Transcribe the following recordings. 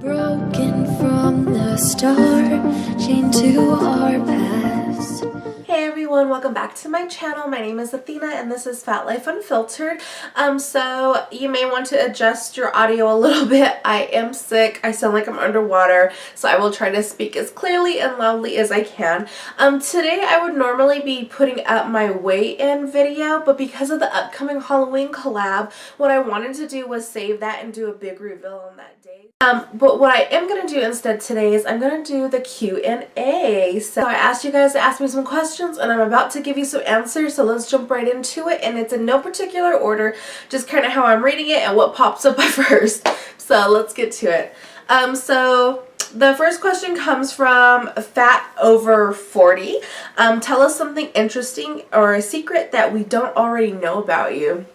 Broken from the start, chained to our past. Hey everyone, welcome back to my channel. My name is Athena and this is Fat Life Unfiltered. So you may want to adjust your audio a little bit. I am sick. I sound like I'm underwater, so I will try to speak as clearly and loudly as I can. Today I would normally be putting up my weigh-in video, but because of the upcoming Halloween collab, what I wanted to do was save that and do a big reveal on that day. But what I am going to do instead today is I'm going to do the Q&A. So I asked you guys to ask me some questions and I'm about to give you some answers, so let's jump right into it. And it's in no particular order, just kind of how I'm reading it and what pops up at first. So let's get to it. So the first question comes from Fat Over 40. Tell us something interesting or a secret that we don't already know about you.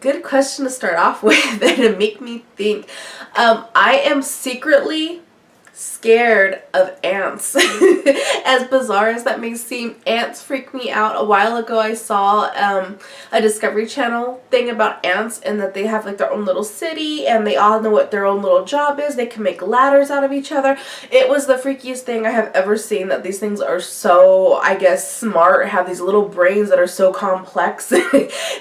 Good question to start off with and to make me think. I am secretly scared of ants. As bizarre as that may seem, ants freak me out. A while ago I saw a Discovery Channel thing about ants, and that they have like their own little city and they all know what their own little job is. They can make ladders out of each other. It was the freakiest thing I have ever seen, that these things are so, I guess, smart, have these little brains that are so complex.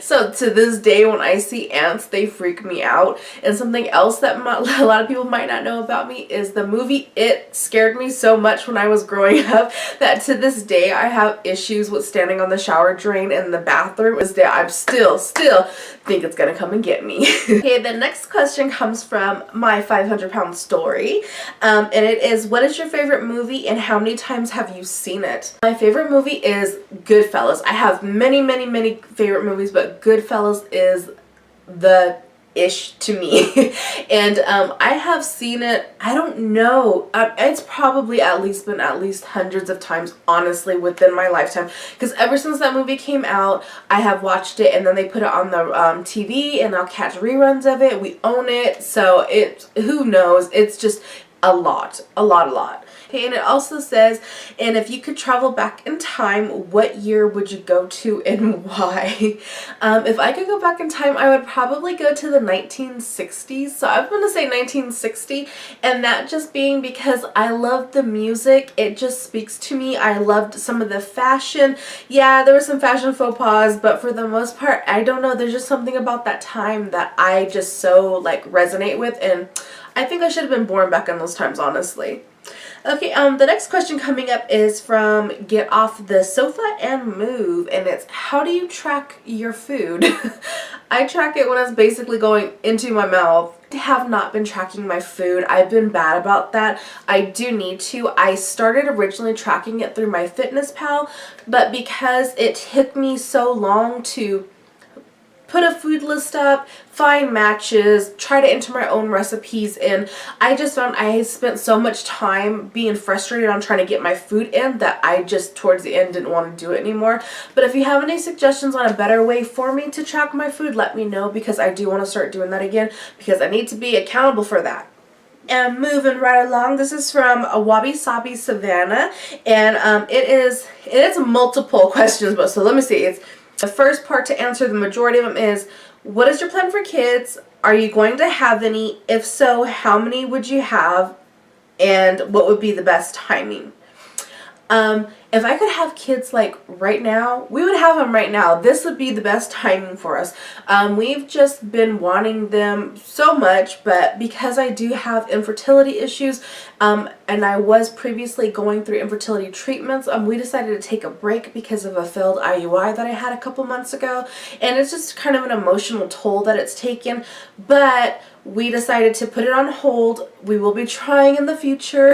So to this day when I see ants, they freak me out. And something else that a lot of people might not know about me is the movie It scared me so much when I was growing up that to this day I have issues with standing on the shower drain in the bathroom. I'm still think it's gonna come and get me. Okay, the next question comes from my 500-pound story, and it is, what is your favorite movie and how many times have you seen it? My favorite movie is Goodfellas. I have many favorite movies, but Goodfellas is the ish to me. And I have seen it, I don't know, it's probably been at least hundreds of times, honestly, within my lifetime, because ever since that movie came out I have watched it, and then they put it on the TV and I'll catch reruns of it. We own it, so who knows, it's just a lot. Okay, and it also says, and if you could travel back in time, what year would you go to and why? If I could go back in time, I would probably go to the 1960s. So I'm going to say 1960, and that just being because I love the music. It just speaks to me. I loved some of the fashion. Yeah, there were some fashion faux pas, but for the most part, I don't know, there's just something about that time that I just so like resonate with, and I think I should have been born back in those times, honestly. Okay, the next question coming up is from Get Off the Sofa and Move, and it's, how do you track your food? I track it when it's basically going into my mouth. I have not been tracking my food. I've been bad about that. I do need to. I started originally tracking it through my MyFitnessPal, but because it took me so long to put a food list up, find matches, try to enter my own recipes in, I just found I spent so much time being frustrated on trying to get my food in that I just towards the end didn't want to do it anymore. But if you have any suggestions on a better way for me to track my food, let me know, because I do want to start doing that again, because I need to be accountable for that. And moving right along, this is from a Wabi Sabi Savannah, and it is multiple questions, but so let me see. It's the first part to answer, the majority of them, is, what is your plan for kids? Are you going to have any? If so, how many would you have? And what would be the best timing? If I could have kids like right now, we would have them right now. This would be the best timing for us. We've just been wanting them so much, but because I do have infertility issues, and I was previously going through infertility treatments, we decided to take a break because of a failed IUI that I had a couple months ago, and it's just kind of an emotional toll that it's taken, but we decided to put it on hold. We will be trying in the future.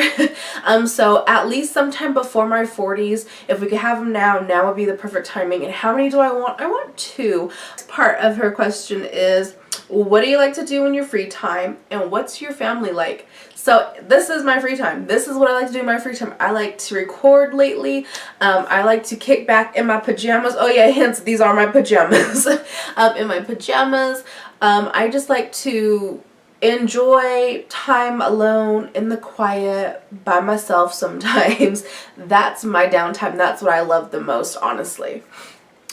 So at least sometime before my 40s, if we could have them now would be the perfect timing. And how many do I want? I want 2. Part of her question is, what do you like to do in your free time? And what's your family like? So this is my free time. This is what I like to do in my free time. I like to record lately. I like to kick back in my pajamas. Oh yeah, hence these are my pajamas. In my pajamas. I just like to enjoy time alone in the quiet by myself sometimes. That's my downtime. That's what I love the most, honestly.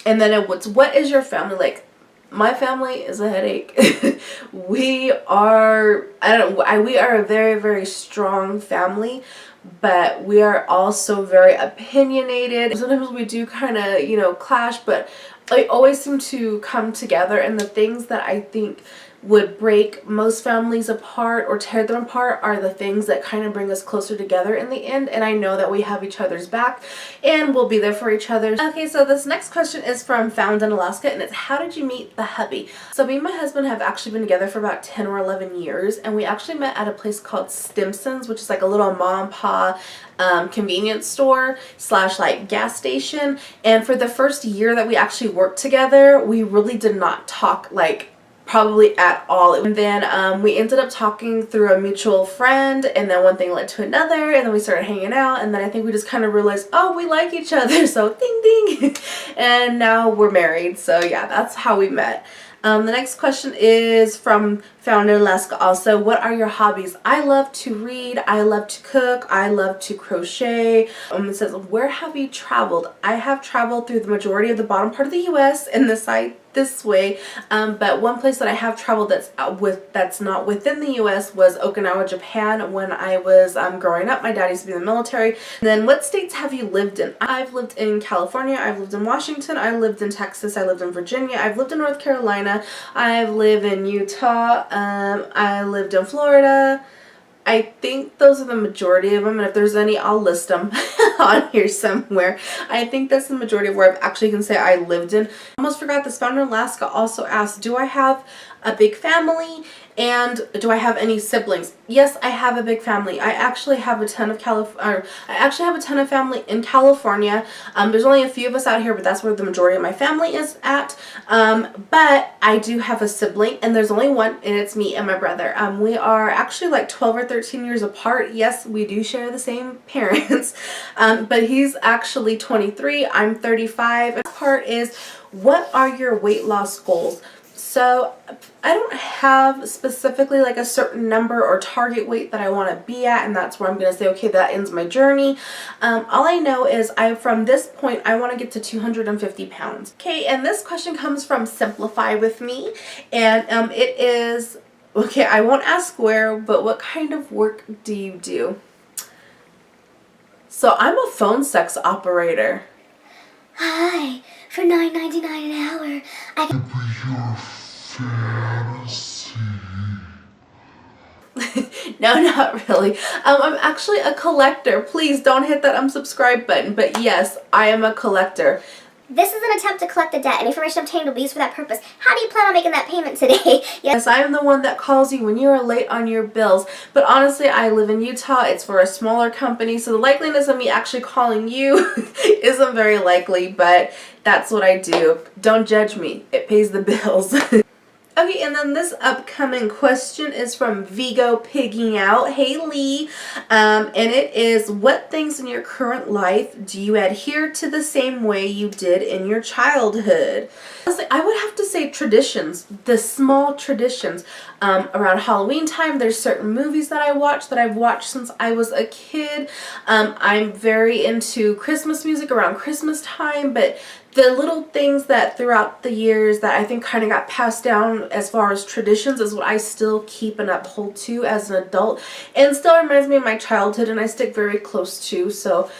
And then what is your family like? My family is a headache. We are, we are a very, very strong family, but we are also very opinionated. Sometimes we do kind of, you know, clash, but they always seem to come together, and the things that I think would break most families apart or tear them apart are the things that kind of bring us closer together in the end. And I know that we have each other's back and we'll be there for each other. Okay, so this next question is from Found in Alaska, and it's, how did you meet the hubby? So me and my husband have actually been together for about 10 or 11 years, and we actually met at a place called Stimson's, which is like a little mom and pop convenience store slash like gas station. And for the first year that we actually worked together, we really did not talk like probably at all. And then we ended up talking through a mutual friend, and then one thing led to another, and then we started hanging out, and then I think we just kind of realized, oh, we like each other, so ding ding. And now we're married. So yeah, that's how we met. The next question is from Found in Alaska also. What are your hobbies? I love to read, I love to cook, I love to crochet. It says, where have you traveled? I have traveled through the majority of the bottom part of the US and the side this way, but one place that I have traveled that's not within the US was Okinawa, Japan. When I was growing up, my dad used to be in the military. And then what states have you lived in? I've lived in California, I've lived in Washington, I lived in Texas, I lived in Virginia, I've lived in North Carolina, I've lived in Utah, I lived in Florida. I think those are the majority of them, and if there's any, I'll list them on here somewhere. I think that's the majority of where I actually can say I lived in. Almost forgot, this Founder in Alaska also asked, do I have a big family and do I have any siblings? Yes, I have a big family. I actually have a ton of family in California. There's only a few of us out here, but that's where the majority of my family is at. But I do have a sibling, and there's only one, and it's me and my brother. We are actually like 12 or 13 years apart. Yes, we do share the same parents, but he's actually 23. I'm 35. And the part is, what are your weight loss goals? So I don't have specifically like a certain number or target weight that I want to be at, and that's where I'm going to say, okay, that ends my journey. All I know is from this point, I want to get to 250 pounds. Okay, and this question comes from Simplify With Me, and it is, okay, I won't ask where, but what kind of work do you do? So I'm a phone sex operator. Hi, for $9.99 an hour, I can fantasy. No, not really. I'm actually a collector. Please don't hit that unsubscribe button. But yes, I am a collector. This is an attempt to collect the debt, and information obtained will be used for that purpose. How do you plan on making that payment today? Yes, I am the one that calls you when you are late on your bills. But honestly, I live in Utah. It's for a smaller company, so the likeliness of me actually calling you isn't very likely, but that's what I do. Don't judge me. It pays the bills. Okay, and then this upcoming question is from Vigo Pigging Out. Hey Lee, and it is, what things in your current life do you adhere to the same way you did in your childhood? Honestly, I would have to say traditions, the small traditions. Around Halloween time, there's certain movies that I watch that I've watched since I was a kid. I'm very into Christmas music around Christmas time, but the little things that throughout the years that I think kind of got passed down as far as traditions is what I still keep and uphold to as an adult, and still reminds me of my childhood, and I stick very close to. So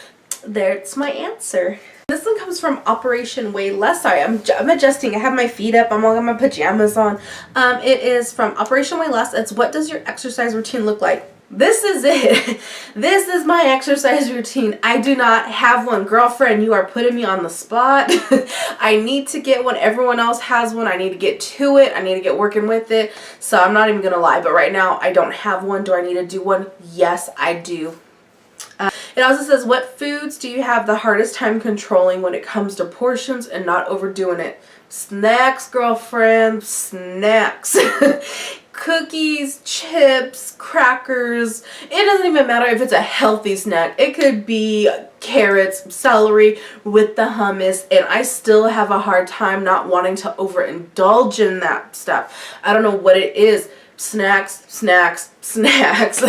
there's my answer. This one comes from Operation Way Less. Sorry, I'm adjusting. I have my feet up. I'm all got my pajamas on. It is from Operation Way Less. It's, what does your exercise routine look like? This is it. This is my exercise routine. I do not have one. Girlfriend, you are putting me on the spot. I need to get one. Everyone else has one. I need to get to it. I need to get working with it. So I'm not even going to lie. But right now, I don't have one. Do I need to do one? Yes, I do. It also says, what foods do you have the hardest time controlling when it comes to portions and not overdoing it? Snacks, girlfriend, snacks. Cookies, chips, crackers. It doesn't even matter if it's a healthy snack. It could be carrots, celery with the hummus, and I still have a hard time not wanting to overindulge in that stuff. I don't know what it is. snacks, snacks, snacks.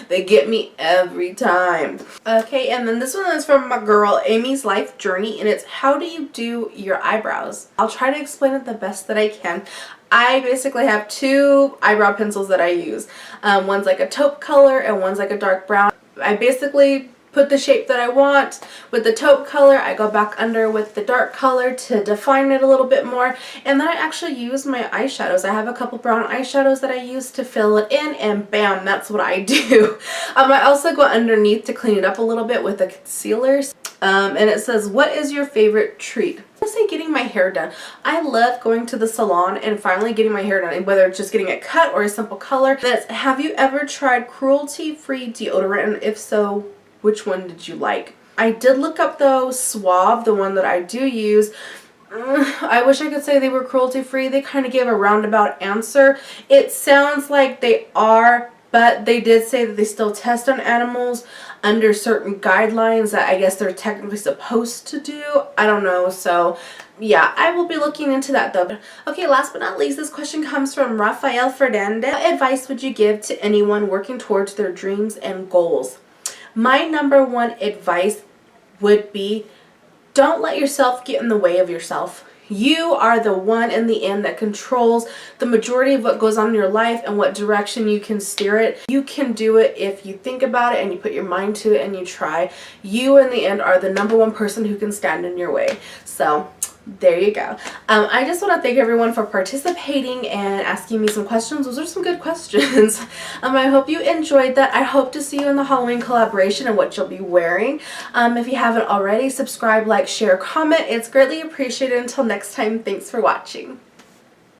They get me every time. Okay, and then this one is from my girl Amy's Life Journey, and it's how do you do your eyebrows? I'll try to explain it the best that I can. I basically have two eyebrow pencils that I use. One's like a taupe color and one's like a dark brown. I basically put the shape that I want with the taupe color. I go back under with the dark color to define it a little bit more, and then I actually use my eyeshadows. I have a couple brown eyeshadows that I use to fill it in, and bam, that's what I do. I also go underneath to clean it up a little bit with a concealer. And it says, what is your favorite treat? I say getting my hair done. I love going to the salon and finally getting my hair done, whether it's just getting it cut or a simple color. That's, have you ever tried cruelty-free deodorant? And if so, which one did you like? I did look up though Suave, the one that I do use. I wish I could say they were cruelty-free. They kind of gave a roundabout answer. It sounds like they are, but they did say that they still test on animals under certain guidelines that I guess they're technically supposed to do. I don't know. So yeah, I will be looking into that though. Okay, last but not least, this question comes from Rafael Fernandez. What advice would you give to anyone working towards their dreams and goals? My number one advice would be, don't let yourself get in the way of yourself. You are the one in the end that controls the majority of what goes on in your life and what direction you can steer it. You can do it if you think about it and you put your mind to it and you try. You in the end are the number one person who can stand in your way. So there you go. I just want to thank everyone for participating and asking me some questions. Those are some good questions. I hope you enjoyed that. I hope to see you in the Halloween collaboration and what you'll be wearing. If you haven't already, subscribe, like, share, comment. It's greatly appreciated. Until next time, thanks for watching.